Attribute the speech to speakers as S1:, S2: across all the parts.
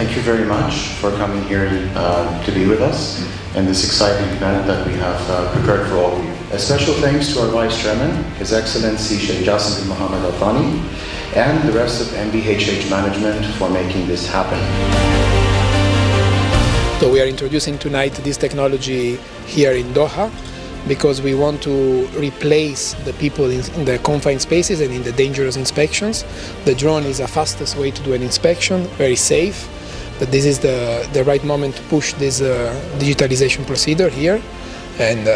S1: thank you very much for coming here to be with us in this exciting event that we have prepared for all of you. A special thanks to our Vice Chairman, His Excellency Sheikh Jassim bin Mohammed Al Thani, and the rest of MBHH management for making this happen.
S2: So we are introducing tonight this technology here in Doha because we want to replace the people in the confined spaces and in the dangerous inspections. The drone is the fastest way to do an inspection, very safe, but this is the right moment to push this digitalization procedure here. And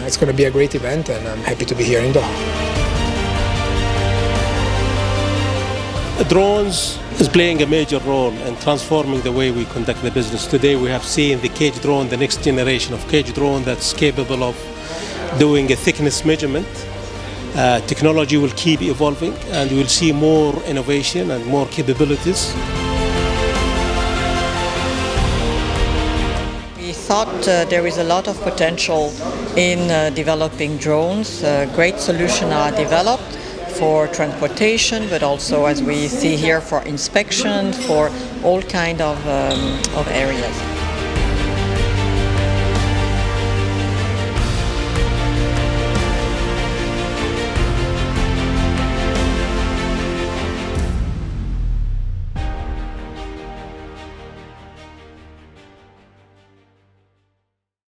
S2: it's going to be a great event, and I'm happy to be here in Doha.
S3: Drones is playing a major role in transforming the way we conduct the business. Today we have seen the cage drone, the next generation of cage drone that's capable of doing a thickness measurement. Technology will keep evolving and we'll see more innovation and more capabilities.
S4: We thought there is a lot of potential in developing drones. Great solutions are developed for transportation, but also, as we see here, for inspection, for all kinds of areas.